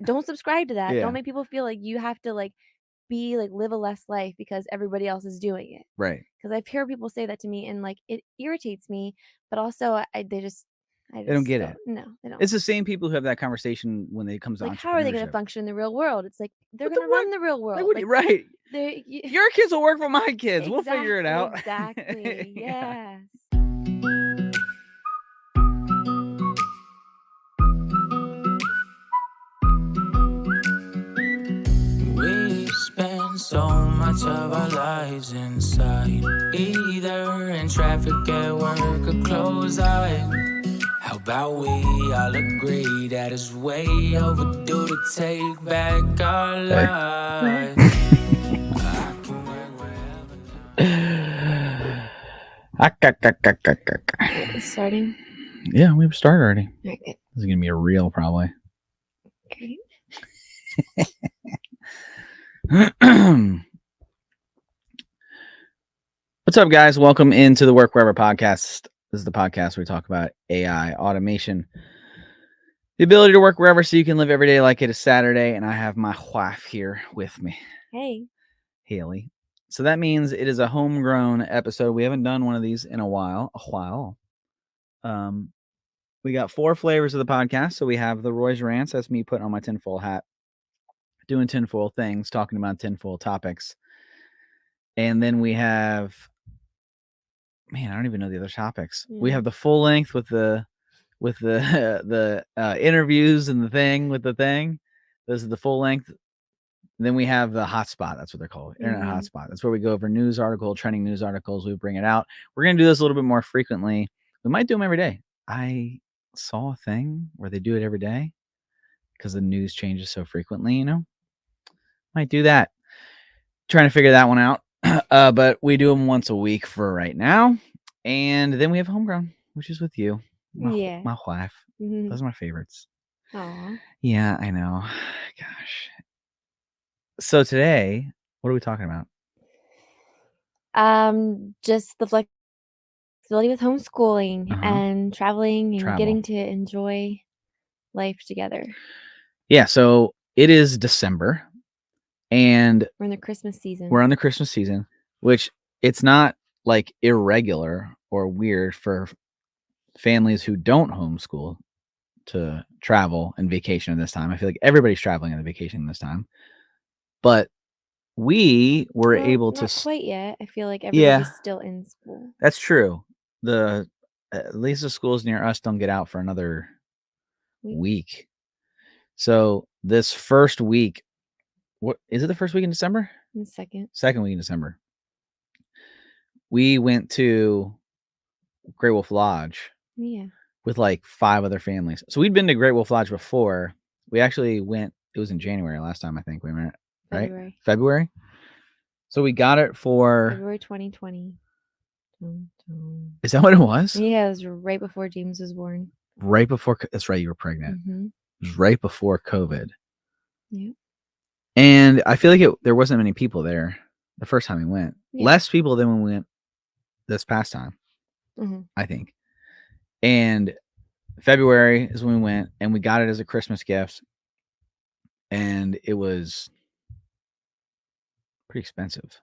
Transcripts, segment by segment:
don't subscribe to that. Yeah. Don't make people feel like you have to like live a less life because everybody else is doing it. Right. Because I've heard people say that to me, and like it irritates me. But also, I just don't get it. no, they don't. It's the same people who have that conversation when it comes to Like, how are they going to entrepreneurship. function in the real world? It's like they're What going to run the real world. Like, right. They Your kids will work for my kids. We'll figure it out. Exactly. Yeah. Yes. We spend so much of our lives inside, either in traffic at work or close eyed. How about we all agree that it's way overdue to take back our lives? I can work wherever. Starting? Yeah, we've started already. Okay. This is going to be a reel, probably. Okay. What's up, guys? Welcome into the Work Wherever podcast. This is the podcast where we talk about AI, automation, the ability to work wherever so you can live every day like it is Saturday. And I have my wife here with me. Hey. Halie. So that means it is a homegrown episode. We haven't done one of these in a while. We got 4 flavors of the podcast. So we have the Roy's Rants. That's me putting on my tinfoil hat, doing tinfoil things, talking about tinfoil topics. And then we have, man, I don't even know the other topics. We have the full length with the interviews and the thing with the thing. This is the full length. Then we have the hotspot. That's what they're called. Internet hotspot. That's where we go over news article, trending news articles. We bring it out. We're going to do this a little bit more frequently. We might do them every day. I saw a thing where they do it every day because the news changes so frequently, you know. Might do that. Trying to figure that one out. But we do them once a week for right now. And then we have Homegrown, which is with you. My wife. Those are my favorites. Aw. Yeah, I know. Gosh. So today, what are we talking about? Just the flexibility with homeschooling and traveling and getting to enjoy life together. Yeah, so it is December, and we're in the Christmas season. We're on the Christmas season, which it's not like irregular or weird for families who don't homeschool to travel and vacation at this time. I feel like everybody's traveling on the vacation this time, but we were able to not quite yet. I feel like everybody's still in school. That's true. At least the schools near us don't get out for another week. So this first week, what is it? The first week in December? Second week in December. We went to Great Wold Lodge. Yeah. With like 5 other families. So we'd been to Great Wold Lodge before. We actually went. It was in January last time I think we went. Right? February. So we got it for February 2020. Is that what it was? Yeah, it was right before James was born. Right before. That's right. You were pregnant. It was right before COVID. Yeah. And I feel like there wasn't many people there the first time we went. Yeah. Less people than when we went this past time. I think. And February is when we went, and we got it as a Christmas gift. And it was pretty expensive.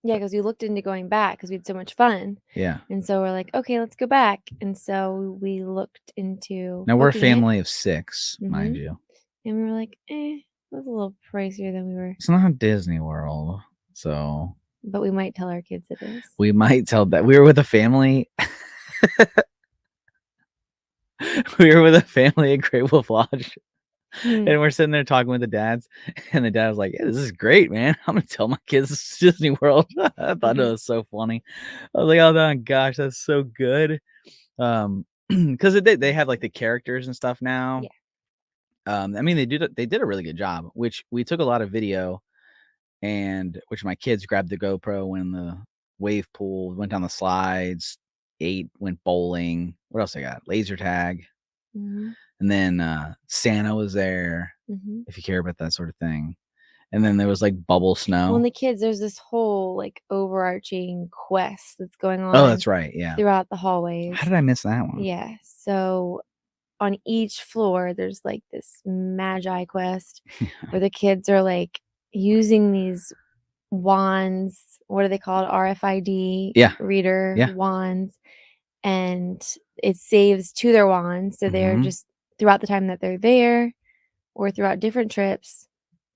Yeah, because we looked into going back because we had so much fun. Yeah. And so we're like, okay, let's go back. And so we looked into. Now we're a family of 6, mind you. And we were like, that's a little pricier than we were. It's not Disney World, so. But we might tell our kids it is. We might tell that. We were with a family. We were with a family at Great Wold Lodge. And we're sitting there talking with the dads, and the dad was like, "Yeah, this is great, man. I'm gonna tell my kids this is Disney World." I thought it was so funny. I was like, "Oh my gosh, that's so good." Because they have like the characters and stuff now. Yeah. I mean, they did a really good job, which we took a lot of video, and which my kids grabbed the GoPro when the wave pool, went down the slides, went bowling. What else I got? Laser tag. And then Santa was there, if you care about that sort of thing. And then there was like bubble snow. Well, and the kids, there's this whole like overarching quest that's going on. Oh, that's right. Yeah. Throughout the hallways. How did I miss that one? Yeah. So on each floor, there's, like, this magi quest where the kids are, like, using these wands. What are they called? RFID Yeah. reader Yeah. wands, and it saves to their wands, so they're just throughout the time that they're there or throughout different trips,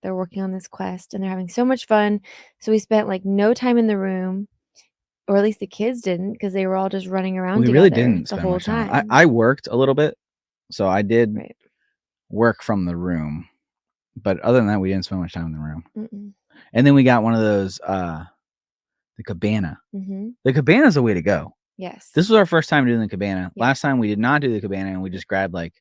they're working on this quest, and they're having so much fun. So we spent, like, no time in the room, or at least the kids didn't, because they were all just running around We really together didn't the spend whole much time. time. I worked a little bit, so I did Right. work from the room, but other than that, we didn't spend much time in the room. Mm-mm. And then we got one of those, the cabana. Mhm. The cabana's the way to go. Yes. This was our first time doing the cabana. Yeah. Last time we did not do the cabana, and we just grabbed like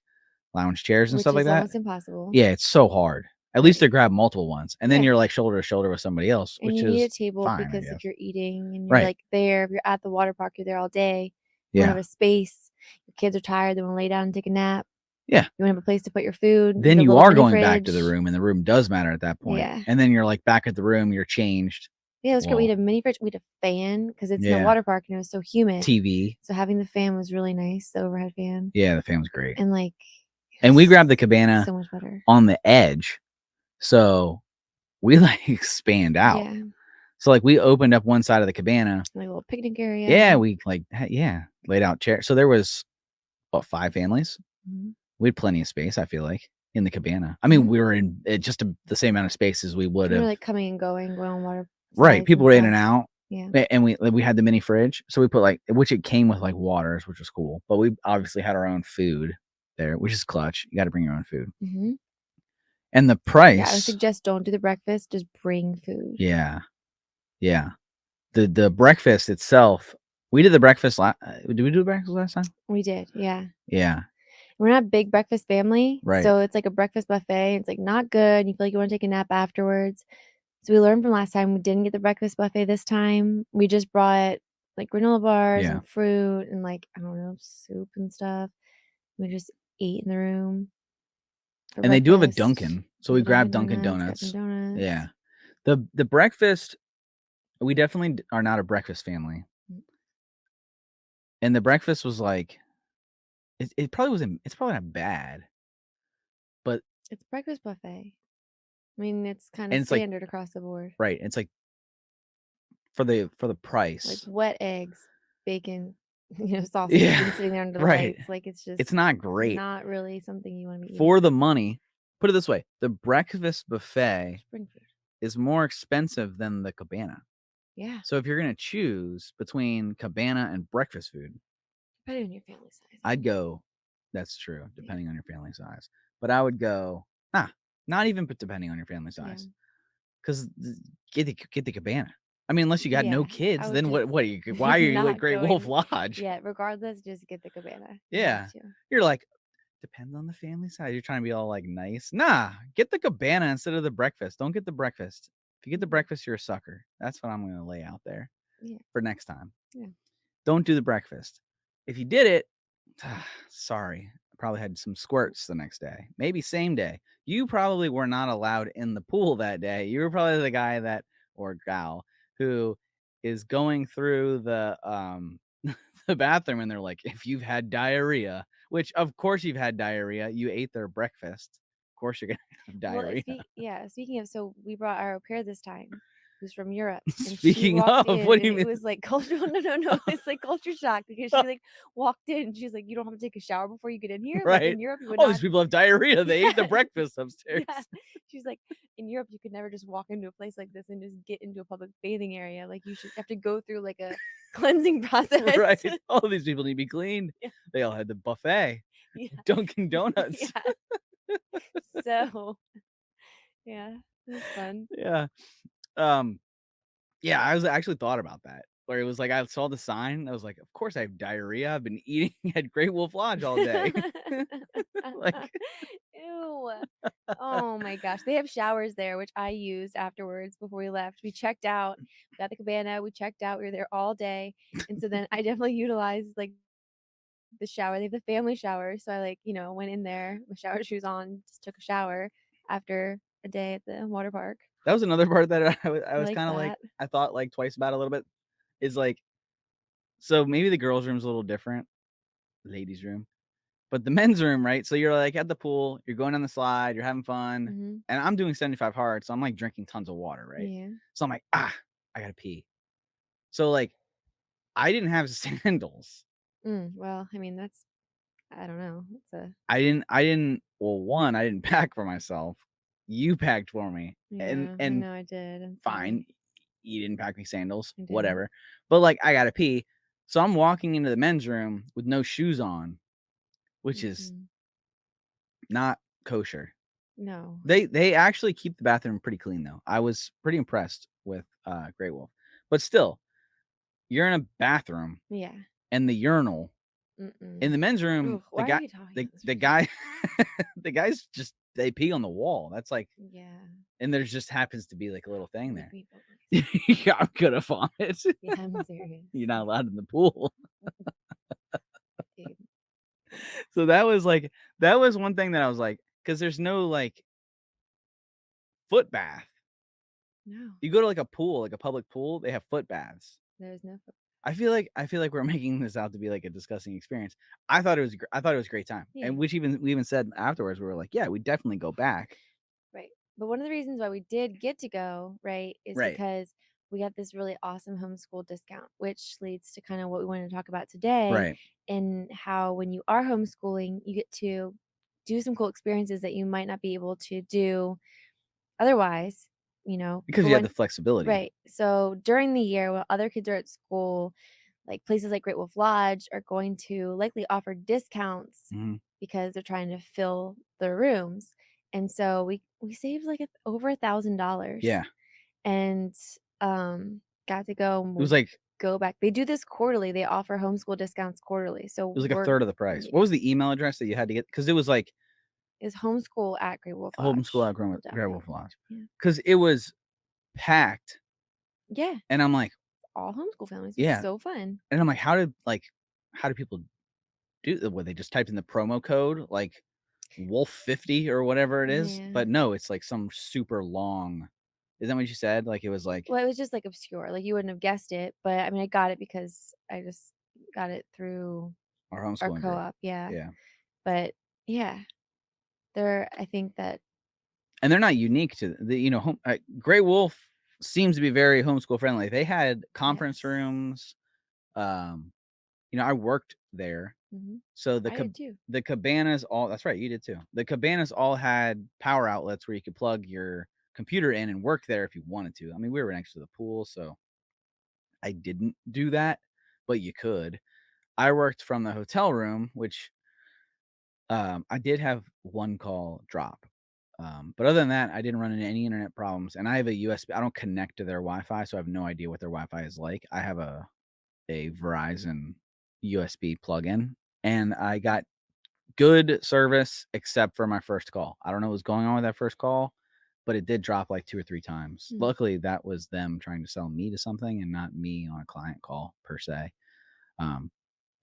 lounge chairs and Which stuff like is that. almost impossible. Yeah, it's so hard. At least to grab multiple ones, and then Yeah. you're like shoulder to shoulder with somebody else, And which you is need a table fine, I because guess. if you're eating and you're Right. like there, if you're at the water park, you're there all day. You Yeah. wanna have a space. Your kids are tired, they wanna lay down and take a nap. Yeah. You wanna have a place to put your food. Then the you little are mini going back to the fridge. room, and the room does matter at that point. Yeah. And then you're like back at the room, you're changed. Yeah, it was great. We Well, had a mini fridge. We had a fan because it's in a yeah. water park and it was so humid. TV. So having the fan was really nice, the overhead fan. Yeah, the fan was great. And like, And we grabbed the cabana so much better. on the edge, so we like expand out. Yeah, So like we opened up one side of the cabana. like a little picnic area. Yeah, we like laid out chairs. So there was about 5 families. Mhm. We had plenty of space, I feel like, in the cabana. I mean, we were in just the same amount of space as we would We have. were like coming and going on water. Right, people were in and out. Yeah. And we had the mini fridge, so we put like, which it came with like waters, which was cool. But we obviously had our own food there, which is clutch. You got to bring your own food. Mm-hmm. And the price. Yeah, I would suggest don't do the breakfast. Just bring food. Yeah, yeah. The breakfast itself. We did the breakfast. Did we do the breakfast last time? We did. Yeah. Yeah. We're not a big breakfast family, Right. So it's like a breakfast buffet. It's like not good. You feel like you want to take a nap afterwards. So we learned from last time. We didn't get the breakfast buffet this time. We just brought like granola bars and fruit and like, I don't know, soup and stuff. We just ate in the room. And they do have a Dunkin', so we grabbed Dunkin' Donuts. Yeah. The breakfast, we definitely are not a breakfast family. And the breakfast was like, it probably wasn't. It's probably not bad, but it's breakfast buffet. I mean, it's kind of standard across the board. Right. It's like for the price. Like wet eggs, bacon, sausage and sitting there under the lights. Like it's not great. Not really something you want to be eating. For the money. Put it this way, the breakfast buffet is more expensive than the cabana. Yeah. So if you're gonna choose between cabana and breakfast food, depending on your family size, I'd go. That's true, depending on your family size. But I would go. Not even depending on your family size, because get the cabana. I mean, unless you got no kids, then what? Why are you at Great Wold Lodge? Yeah, regardless, just get the cabana. Yeah, you're like, depends on the family size. You're trying to be all like nice. Nah, get the cabana instead of the breakfast. Don't get the breakfast. If you get the breakfast, you're a sucker. That's what I'm going to lay out there for next time. Yeah. Don't do the breakfast. If you did it, sorry. I probably had some squirts the next day. Maybe same day. You probably were not allowed in the pool that day. You were probably the guy or gal who is going through the the bathroom and they're like, if you've had diarrhea, which of course you've had diarrhea, you ate their breakfast. Of course you're gonna have diarrhea. Well, speaking of, so we brought our au pair this time, who's from Europe. And Speaking of, what do you mean? It was like cultural. No. It's like culture shock because she like walked in and she's like, you don't have to take a shower before you get in here. Right. Like in Europe, you would these people have diarrhea. They ate the breakfast upstairs. Yeah. She's like, in Europe, you could never just walk into a place like this and just get into a public bathing area. Like you should have to go through like a cleansing process. Right. All of these people need to be cleaned. Yeah. They all had the buffet. Yeah. Dunkin' Donuts. Yeah. So yeah, it was fun. Yeah. Yeah, I actually thought about that. Where it was like I saw the sign, I was like, of course I have diarrhea. I've been eating at Great Wold Lodge all day. Like, ew. Oh my gosh. They have showers there, which I used afterwards before we left. We checked out, we got the cabana, we checked out, we were there all day. And so then I definitely utilized like the shower. They have the family shower. So I went in there with shower shoes on, just took a shower after a day at the water park. That was another part that I was kind of like, I thought like twice about it a little bit. Is like, so maybe the girls' room's a little different, ladies' room, But the men's room, right? So you're like at the pool, you're going on the slide, you're having fun, Mhm. and I'm doing 75 hard, so I'm like drinking tons of water, right? Yeah. So I'm like, I gotta pee. So like I didn't have sandals. Well, I mean, that's I don't know. It's a I didn't well, one, I didn't pack for myself. You packed for me. And yeah, I and know I did. I'm fine, sorry. you didn't pack me sandals, I didn't. whatever. But like I gotta pee. So I'm walking into the men's room with no shoes on, which is Mm-mm. not kosher. No. They actually keep the bathroom pretty clean though. I was pretty impressed with Great Wolf. But still, you're in a bathroom Yeah. and the urinal in Mm-mm. the men's room, Ugh, why are you talking about this the right now? guy the guys just they pee on the wall. That's like Yeah. and there just happens to be like a little thing Make there. me feel nice. Yeah, I'm gonna vomit. Yeah, I'm serious. You're not allowed in the pool. Dude. So that was one thing that I was like, because there's no like foot bath. No. You go to like a pool, like a public pool, they have foot baths. There's no I feel like we're making this out to be like a disgusting experience. I thought it was a great time, yeah. and we even said afterwards we were like, yeah, we definitely go back. Right. But one of the reasons why we did get to go, right, is Right, because we got this really awesome homeschool discount, which leads to kind of what we wanted to talk about today right, and how when you are homeschooling, you get to do some cool experiences that you might not be able to do otherwise, because for you have the one. flexibility. Right. So during the year while other kids are at school, like places like Great Wolf Lodge are going to likely offer discounts Mhm. because they're trying to fill their rooms. And so we saved like over $1,000 Yeah, and got to go and it was we'll like it go back. They do this quarterly. They offer homeschool discounts quarterly. So was like a we're third of the price. yeah, What was the email address that you had to get? Because it was like is homeschool at Great Wolf homeschool Lodge. at Dot Great com. Wolf Lodge Yeah. because it was packed, Yeah. and I'm like, All homeschool families. It's yeah, so fun. and I'm like, how did people do? What they just typed in the promo code like Wolf 50 or whatever it is, Yeah. but no, it's like some super long. Is that what you said? Like it was like Well, it was just, like, obscure, like, you wouldn't have guessed it, but, I mean, I got it because I just got it through our our homeschooling group. co-op, yeah, Yeah. but, yeah, I think that And they're not unique to home Grey Wolf seems to be very homeschool friendly. They had conference yes. rooms. Um, I worked there. Mhm. So I did too. the cabanas all that's right, you did too. The cabanas all had power outlets where you could plug your computer in and work there if you wanted to. I mean, we were next to the pool, so I didn't do that, but you could. I worked from the hotel room, which I did have one call drop. But other than that, I didn't run into any internet problems. And I have a USB. I don't connect to their Wi-Fi, so I have no idea what their Wi-Fi is like. I have a Verizon USB plug-in, and I got good service except for my first call. I don't know what was going on with that first call, but it did drop like 2 or 3 times. Mm, Luckily, that was them trying to sell me to something and not me on a client call per se. Um,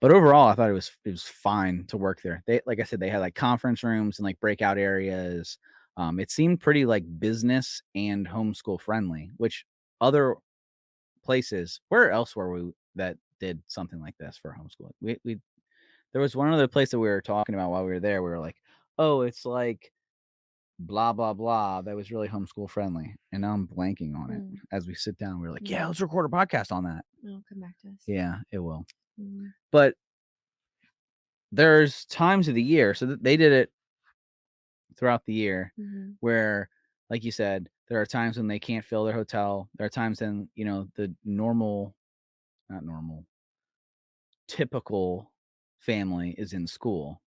but overall, I thought it was fine to work there. They like I said, they had like conference rooms and like breakout areas. It seemed pretty like business and homeschool friendly, which other places, where else were we that did something like this for homeschooling? We there was one other place that we were talking about while we were there. We were like, oh, it's like blah blah blah that was really homeschool friendly. And now I'm blanking on it. mm, As we sit down, we are like, yeah, yeah, let's record a podcast on that. it'll come back to us. Yeah, it will. Mm, But there's times of the year, so that they did it throughout the year mhm, where, like you said, there are times when they can't fill their hotel. There are times when, the normal, not normal, typical family is in school,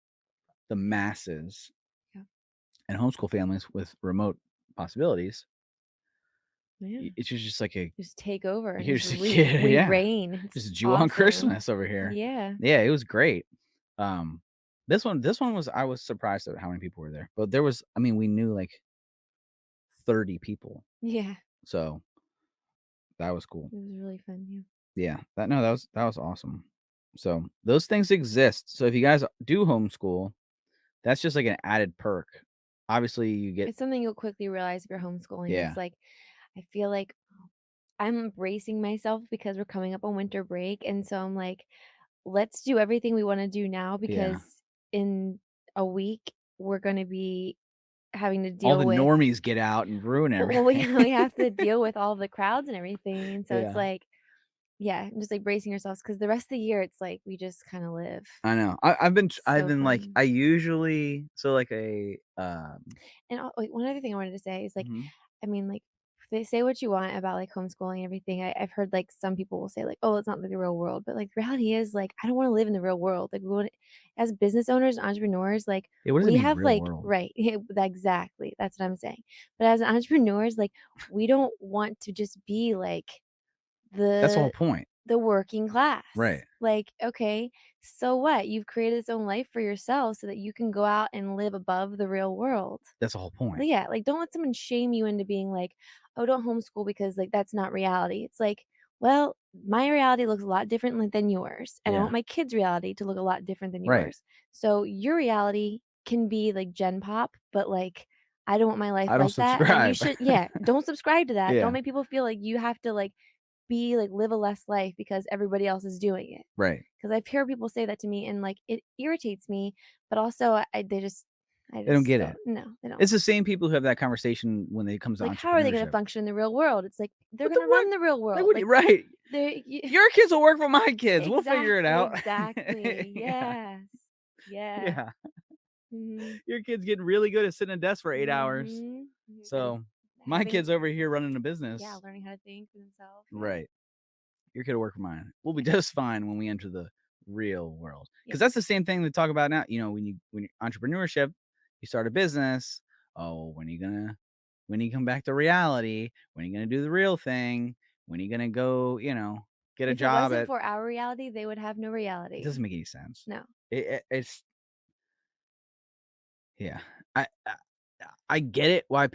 the masses yeah, and homeschool families with remote possibilities. yeah. It's just like Just take over and just here's a kid, we yeah, reign. It's just Jew on awesome. Christmas over here. Yeah. Yeah, it was great. Um, this one was I was surprised at how many people were there, but there was, I mean, we knew like 30 people, Yeah. so that was cool. It was really fun, yeah. Yeah, that was awesome. So those things exist. So if you guys do homeschool, that's just like an added perk. Obviously, you get It's something you'll quickly realize if you're homeschooling. It's yeah, like I feel like I'm bracing myself because we're coming up on winter break, and so I'm like, let's do everything we wanna do now yeah, because in a week, we're gonna be having to All deal the with normies get out and ruin well, everything. we have to deal with all the crowds and everything, and so it's Yeah. like yeah, I'm just, like, bracing yourselves because the rest of the year, it's like we just kinda live. I know. I've So been like fun. I usually so like a And wait, one other thing I wanted to say is, like, mhm. I mean, like, they say what you want about, like, homeschooling and everything. I've heard, like, some people will say, like, "Oh, it's not like the real world," but, like, the reality is, like, I don't wanna live in the real world. Like, we wanna as business owners, entrepreneurs, like, Yeah, what does it we mean have, real like world? right, yeah, exactly, that's what I'm saying. But as entrepreneurs, like, we don't want to just be, like, That's the whole the point. the working class. Right. Like, okay, so what? You've created this own life for yourself so that you can go out and live above the real world. That's the whole point. Yeah, like, don't let someone shame you into being like, "Oh, don't homeschool because, like, that's not reality." It's like, well, my reality looks a lot different than yours, and I Yeah. want my kids' reality to look a lot different than Right. yours. So, your reality can be, like, Gen Pop, but, like, I don't want my life I don't like that, and you subscribe. should yeah, don't subscribe to that. Don't Yeah. make people feel like you have to, like, live a less life because everybody else is doing it. Right. Because I've heard people say that to me, and, like, it irritates me, but also I They don't just get don't it. no, they don't. It's the same people who have that conversation when it comes to Like, how are they gonna entrepreneurship. function in the real world? It's like, they're What the gonna what? run the real Like, world. what do Like, you right. they y Your kids will work for my kids. We'll figure it out. exactly. Yeah. Yes. Yeah. Yeah. Mhm. Your kid's getting really good at sitting at a desk for 8 hours. Mhm. Mhm, and So, my having kid's over here running a yeah, business. learning how to think for themselves, yeah. Right. Your kid will work for mine. We'll be just fine when we enter the real world. Because Yep. that's the same thing they talk about now. When you entrepreneurship, you start a business. Oh, when you come back to reality, when are you gonna do the real thing? When are you gonna go, get a If it job wasn't at for our reality, they would have no it doesn't reality. make any sense. No. It's yeah. I, I I get it why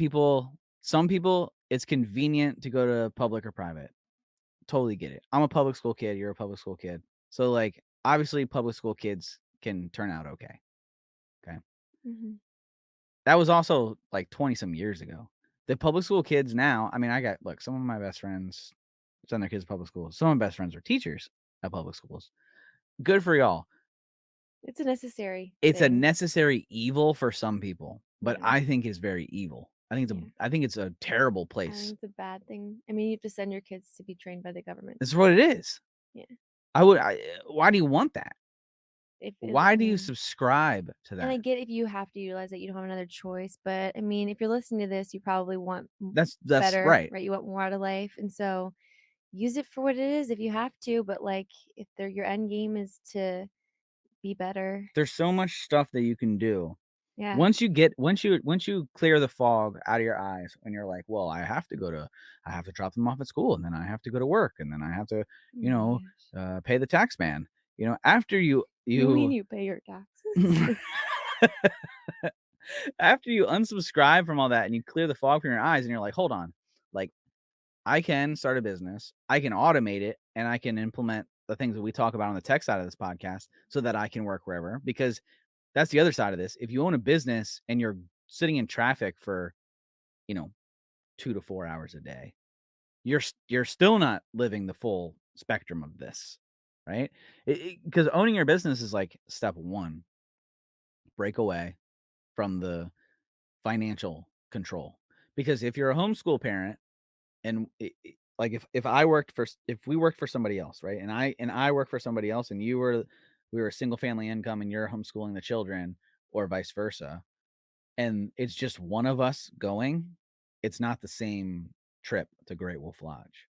some people it's convenient to go to public or private. Totally get it. I'm a public school kid, you're a public school kid. So, like, obviously, public school kids can turn out okay, okay? Mhm. That was also, like, 20 some years ago. The public school kids now I mean, some of my best friends send their kids to public schools. Some of my best friends are teachers at public schools. Good for y'all. It's a necessary It's a thing. necessary evil for some people, but Yeah. I think it's very evil. Yeah. I think it's a terrible I think place. it's a bad thing. I mean, you have to send your kids to be trained by the government. It's what it is. Yeah. Why do you want that? If it Why I do you mean subscribe to and I that? get if you have to utilize it, you don't have another choice, but, I mean, if you're listening to this, you probably want That's better, right. right? You want more out of life, and so use it for what it is if you have to, but, like, if your end game is to be better. There's so much stuff that you can do. Yeah. Once you clear the fog out of your eyes and you're like, "Well, I have to drop them off at school, and then I have to go to work, and then I have to, Oh you my know, gosh. pay the tax man." After You mean you you pay your taxes? after you unsubscribe from all that and you clear the fog from your eyes and you're like, "Hold on. Like, I can start a business, I can automate it, and I can implement the things that we talk about on the tech side of this podcast so that I can work wherever." Because that's the other side of this. If you own a business and you're sitting in traffic for, you know, 2 to 4 hours a day, you're still not living the full spectrum of this, right? Because owning your business is like step 1, break away from the financial control. Because if you're a homeschool parent and like if we worked for somebody else, right? And I work for somebody else and we were a single family income and you're homeschooling the children or vice versa, and it's just one of us going, it's not the same trip to Great Wolf Lodge.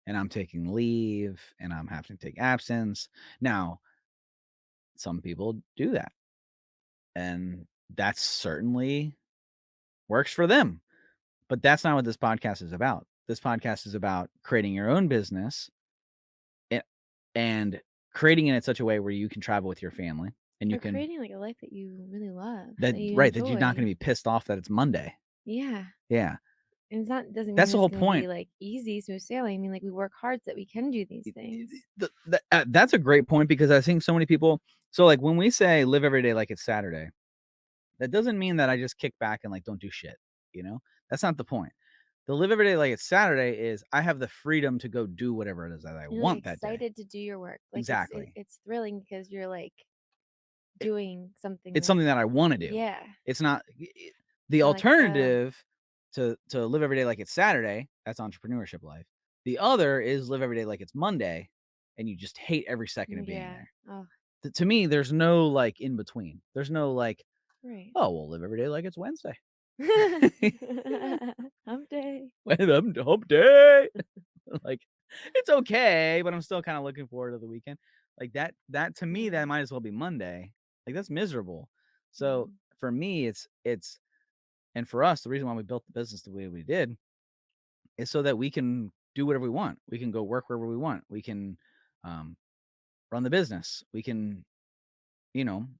And I'm taking leave and I'm having to take absence. Now, some people do that, and that certainly works for them. But that's not what this podcast is about. This podcast is about creating your own business a- and creating it in such a way where you can travel with your family and you Or can creating, like, a life that you really love, that that you right that you're not going to enjoy. be pissed off that it's Monday. Yeah. Yeah. And it's not doesn't That's mean the it's whole gonna be, point. like, easy, smooth sailing. I mean, like, we work hard so that we can do these things. That's a great point because I think so many people. So, like, when we say live every day like it's Saturday, that doesn't mean that I just kick back and like don't do shit. That's not the point. The live every day like it's Saturday is I have the freedom to go do whatever it is that I You're, like, want that day. excited to do your work. Like, Exactly. it's thrilling because you're, like doing something It's that something that I want to do. yeah. It's not the Not like, alternative to live every day like it's Saturday. That's entrepreneurship life. The other is live every day like it's Monday, and you just hate every second of being yeah. there. Oh, To me, there's no like in between. There's no like, right. oh, we'll live every day like it's Wednesday. Hump day. Hump day. Like, it's okay, but I'm still kind of looking forward to the weekend. Like that to me, Yeah. that might as well be Monday. Like, that's miserable. So Mhm. for me, it's and for us, the reason why we built the business the way we did is so that we can do whatever we want. We can go work wherever we want. We can um, run the business. We can,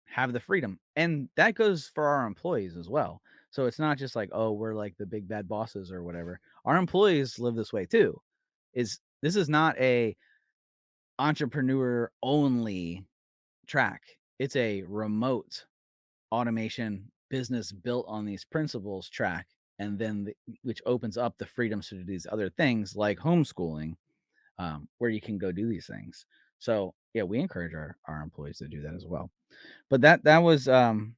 have the freedom. And that goes for our employees as well. So it's not just like, oh, we're like the big bad bosses or whatever. Our employees live this way too. This is not a entrepreneur only track. It's a remote automation business built on these principles track, and then which opens up the freedoms to do these other things like homeschooling, where you can go do these things. So yeah, we encourage our employees to do that as well. But that was the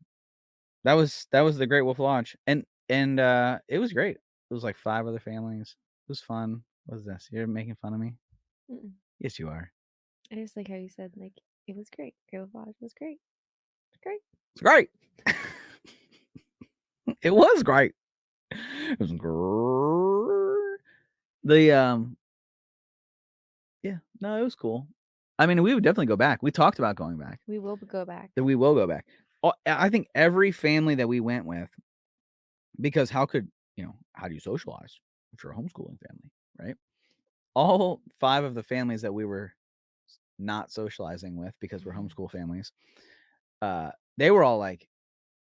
Great Wolf Lodge, and it was great. It was like 5 other families. It was fun. What is this? You're making fun of me? Mm-mm. Yes, you are. I just like how you said, like, it was great. Great Lodge was great. It's great. It's great. It was great. It was great. Yeah, no, it was cool. I mean, we would definitely go back. We talked about going back. We will go back. That we will go back. I think every family that we went with, because how do you socialize if you're a homeschooling family, right? All 5 of the families that we were not socializing with because we're homeschool families, they were all like,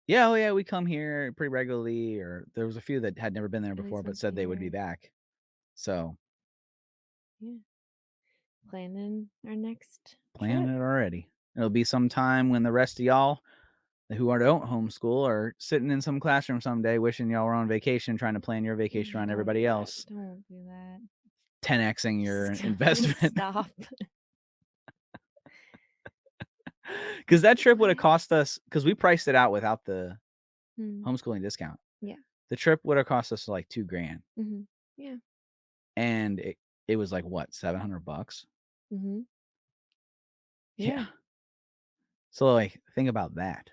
yeah, oh yeah, we come here pretty regularly, or there was a few that had never been there At before least but once a said they would be year. back. So Yeah. Planning our next planning trip. it already. It'll be some time when the rest of y'all who don't homeschool are sitting in some classroom someday wishing y'all were on vacation, trying to plan your vacation around Don't everybody do that. else, Don't do that. 10xing your investment. Stop. Because that trip would have cost us, because we priced it out without the Hmm. homeschooling discount. Yeah. The trip would have cost us like $2,000, Mm-hmm. Yeah. and it was like what, $700? Mm-hmm. Yeah. So like, think about that.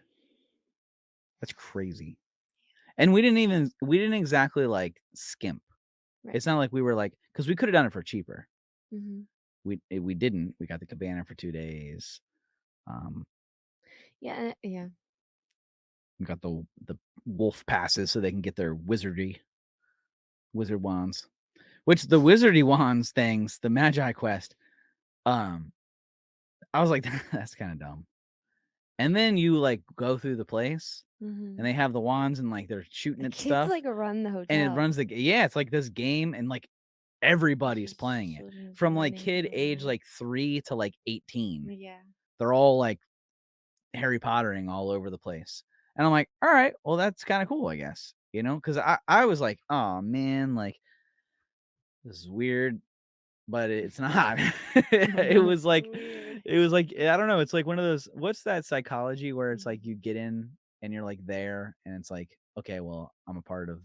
That's crazy. And we didn't exactly like skimp. Right. It's not like we were like, because we could have done it for cheaper. Mm-hmm. We didn't. We got the cabana for 2 days. Yeah. Yeah. We got the wolf passes so they can get their wizard wands. Which the wizardy wands things, the Magi quest, I was like, that's kind of dumb. And then you like go through the place, Mm-hmm. and they have the wands and like they're shooting The at kids stuff, like run the and it hotel. runs it's like this game, and like everybody's Just playing it children from like running kid age around. like 3 to like 18. Yeah. They're all like Harry Pottering all over the place. And I'm like, all right, well, that's kind of cool, I guess, because I was like, oh man, like this is weird, but it's not. it was So like, weird. I don't know. It's like one of those, what's that psychology where it's like Mhm. you get in and you're like there, and it's like, okay, well, I'm a part of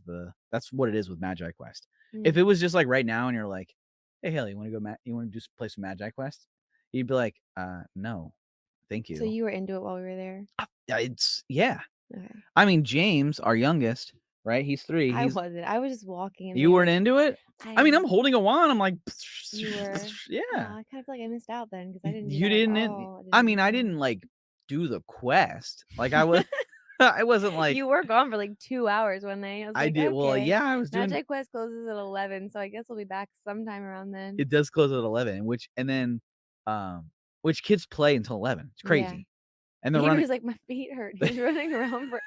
that's what it is with Magi Quest. If Yeah. it was just like right now and you're like, hey, Haley, you want to you want to play some Magi Quest? You'd be like, no, thank So you. you were into it while we were there? Yeah. Okay. I mean, James, our youngest, right? He's 3. I wasn't. I was just walking in You there. weren't into it? I mean, I'm holding a wand. I'm like, You were. yeah. Oh, I kind of feel like I missed out then because I didn't do You that at didn't. all. I mean, I know. didn't like do the quest. Like I was, I wasn't like. You were gone for like 2 hours one day. I was I like, did. Well, okay. yeah, I was doing. Magic Quest closes at 11, so I guess we'll be back sometime around then. It does close at 11, which kids play until 11. It's crazy. Yeah. And they're He running. was like, my feet hurt. He was running around for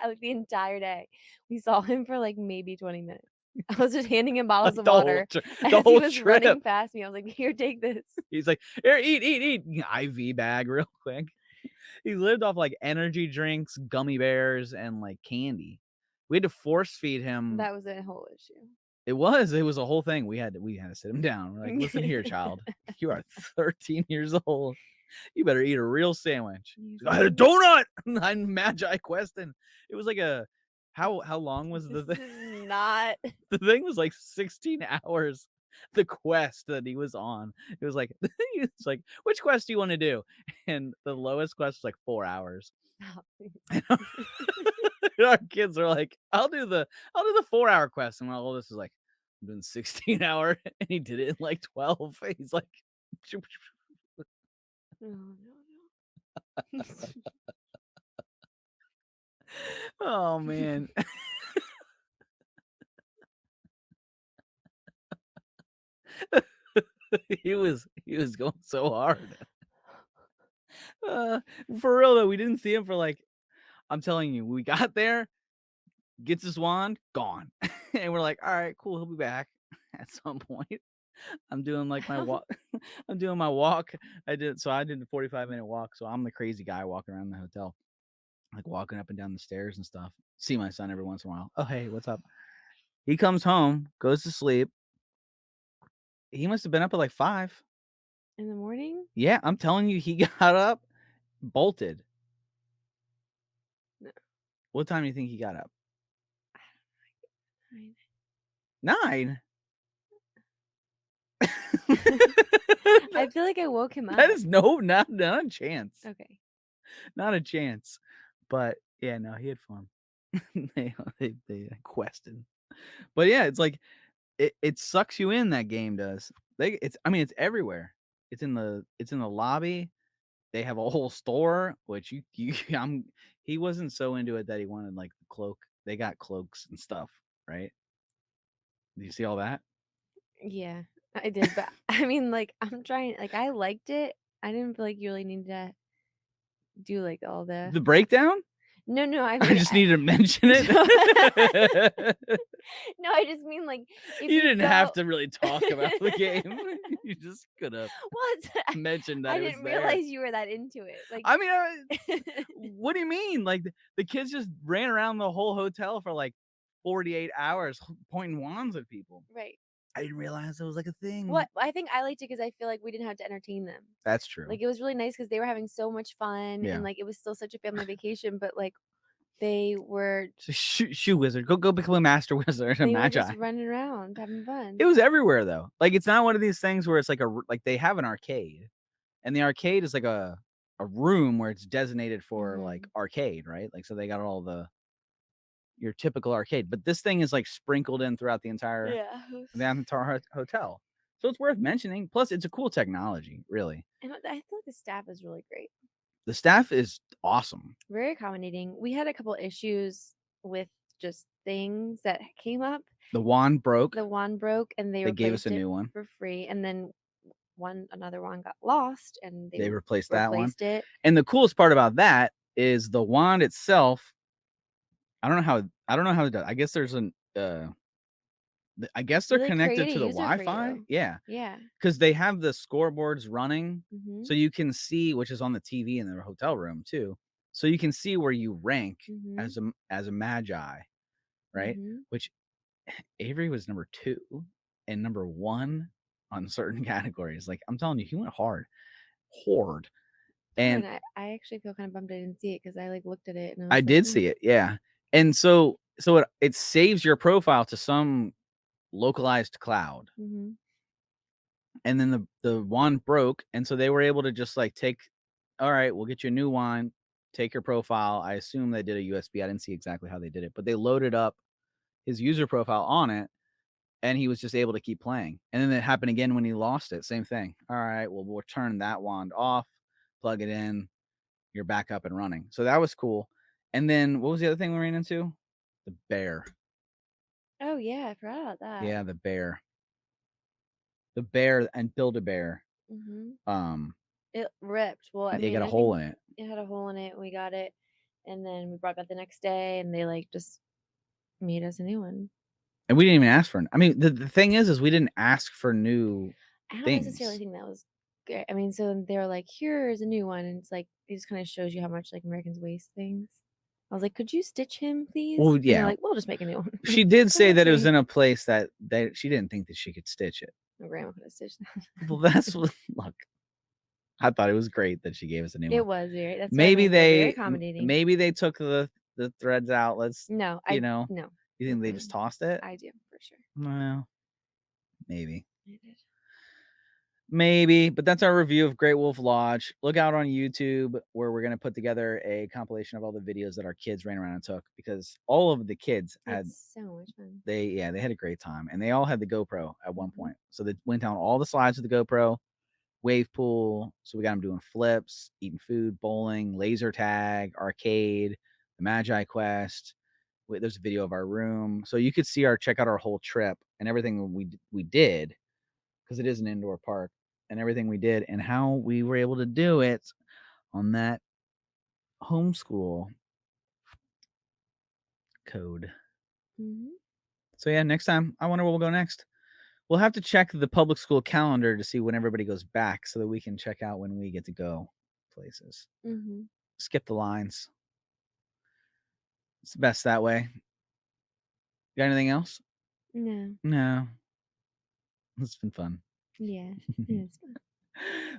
like the entire day. We saw him for like maybe 20 minutes. I was just handing him bottles Like of water as he was running past me. I was like, here, take this. He's like, here, eat. IV bag real quick. He lived off like energy drinks, gummy bears, and like candy. We had to force feed him. That was a whole issue. It was a whole thing. We had to sit him down. We're like, listen here, child. You are 13 years old. You better eat a real sandwich. He's I had a like, donut. I'm Magi questing. It was like a how long was the this thing? is not. The thing was like 16 hours. The quest that he was on. It was like it's like, which quest do you want to do? And the lowest quest was like 4 hours. Stop, please. And our kids are like, I'll do the 4-hour quest. And my oldest is like, I'm doing 16-hour. And he did it in like 12. He's like, No, no, no. oh man. he was going so hard. For real though, we didn't see him for like, I'm telling you, we got there, gets his wand, gone. And we're like, all right, cool, he'll be back at some point. I'm doing like my walk. I'm doing my walk. I did a 45-minute walk. So I'm the crazy guy walking around the hotel, like walking up and down the stairs and stuff. See my son every once in a while. Oh, hey, what's up? He comes home, goes to sleep. He must have been up at like 5. In the morning? Yeah, I'm telling you, he got up, bolted. No. What time do you think he got up? I 9. I feel like I woke him up. That is not a chance. Okay. Not a chance. But yeah, no, he had fun. they quested. But yeah, it's like it sucks you in, that game does. It's everywhere. It's in the lobby. They have a whole store, which he wasn't so into it that he wanted like the cloak. They got cloaks and stuff, right? Did you see all that? Yeah, I did, but I mean, like, I'm trying. Like, I liked it. I didn't feel like you really need to do like all the. The breakdown? No, no, I I mean, just needed to mention it. no, I just mean like if You didn't have go. to really talk about the game. You just could have What? mentioned that I it was didn't there. realize you were that into it. Like, I mean, what do you mean? Like the kids just ran around the whole hotel for like 48 hours pointing wands at people. right. I didn't realize it was like a thing. What I think I liked it because I feel like we didn't have to entertain them. That's true. Like, it was really nice because they were having so much fun Yeah. and like it was still such a family vacation, but like they were So shoe wizard, go become a master wizard, a they were magi. just running around having fun. It was everywhere though. Like it's not one of these things where it's like like they have an arcade, and the arcade is like a room where it's designated for like arcade, right? Like so they got all your typical arcade, but this thing is like sprinkled in throughout the entire hotel. So it's worth mentioning. Plus, it's a cool technology, really. And I feel like the staff is really great. The staff is awesome. Very accommodating. We had a couple issues with just things that came up. The wand broke. The wand broke, and they gave us a new one for free. And then another one got lost, and they replaced that one. It. And the coolest part about that is the wand itself. I don't know how it does. I guess there's an I guess they're connected to the Wi-Fi. Yeah. Yeah. Because they have the scoreboards running, so you can see, which is on the TV in the hotel room too. So you can see where you rank as a magi, right? Which Avery was number 2 and number 1 on certain categories. Like I'm telling you, he went hard. And I actually feel kind of bummed I didn't see it because I like looked at it and I did see it, yeah. And so it saves your profile to some localized cloud. And then the wand broke, and so they were able to just like all right, we'll get you a new wand, take your profile. I assume they did a USB. I didn't see exactly how they did it, but they loaded up his user profile on it, and he was just able to keep playing. And then it happened again when he lost it. Same thing. All right, well, we'll turn that wand off, plug it in, you're back up and running. So that was cool. And then what was the other thing we ran into? The bear. Oh yeah, I forgot about that. Yeah, the bear. The bear and Build-A-Bear. It ripped. Well, I mean, got a hole in it. It had a hole in it. We got it, and then we brought it back the next day, and they like just made us a new one. And we didn't even ask for it. I mean, the thing is we didn't ask for new I don't things. necessarily think that was good. I mean, so they were like, "Here's a new one," and it's like it just kind of shows you how much like Americans waste things. I was like, "Could you stitch him, please?" Well, And yeah. they're like, "We'll just make a new one." She did say that it was in a place that she didn't think that she could stitch it. My grandma could have stitched that. Well, that's what look. I thought it was great that she gave us a new one. It was very that's what I Maybe mean, they're very they accommodating. maybe they took the threads out. Let's, No, you I know, no. you think they just tossed it? I do, for sure. Well, maybe. I did. Maybe, but that's our review of Great Wolf Lodge. Look out on YouTube where we're going to put together a compilation of all the videos that our kids ran around and took, because all of the kids had It's so much fun. they had a great time, and they all had the GoPro at one point. So they went down all the slides with the GoPro, wave pool. So we got them doing flips, eating food, bowling, laser tag, arcade, the Magi Quest. There's a video of our room, so you could check out our whole trip and everything we did, because it is an indoor park, and everything we did and how we were able to do it on that homeschool code. Mm-hmm. So yeah, next time, I wonder where we'll go next. We'll have to check the public school calendar to see when everybody goes back so that we can check out when we get to go places. Mm-hmm. Skip the lines. It's the best that way. Got anything else? No. No. It's been fun. Yeah, it's fun.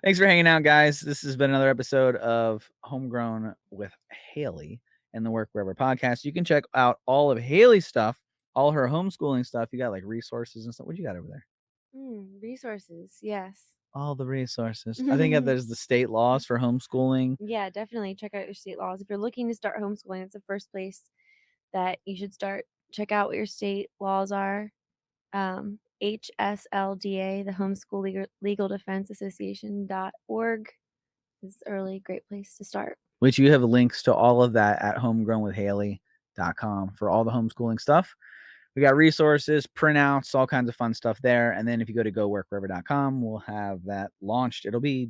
Thanks for hanging out, guys. This has been another episode of Homegrown with Halie and the Work Wherever podcast. You can check out all of Haley's stuff, all her homeschooling stuff. You got like resources and stuff. What you got over there? Resources, yes. All the resources. I think there's the state laws for homeschooling. Yeah, definitely check out your state laws. If you're looking to start homeschooling, it's the first place that you should start. Check out what your state laws are. HSLDA, the Homeschool Legal Defense Association.org is a really great place to start. Which you have links to all of that at homegrownwithhalie.com for all the homeschooling stuff. We got resources, printouts, all kinds of fun stuff there. And then if you go to goworkwherever.com, we'll have that launched. It'll be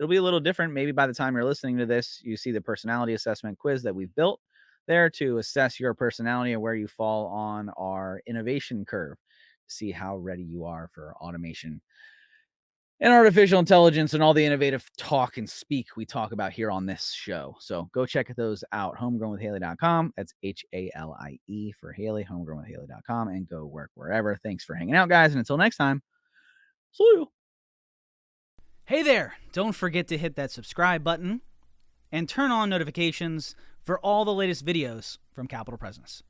a little different. Maybe by the time you're listening to this, you see the personality assessment quiz that we've built there to assess your personality and where you fall on our innovation curve, see how ready you are for automation and artificial intelligence and all the innovative talk and speak we talk about here on this show. So go check those out. Homegrownwithhalie.com. That's HALIE for Halie, homegrownwithhalie.com, and go work wherever. Thanks for hanging out, guys. And until next time, see you. Hey there. Don't forget to hit that subscribe button and turn on notifications for all the latest videos from Capital Presence.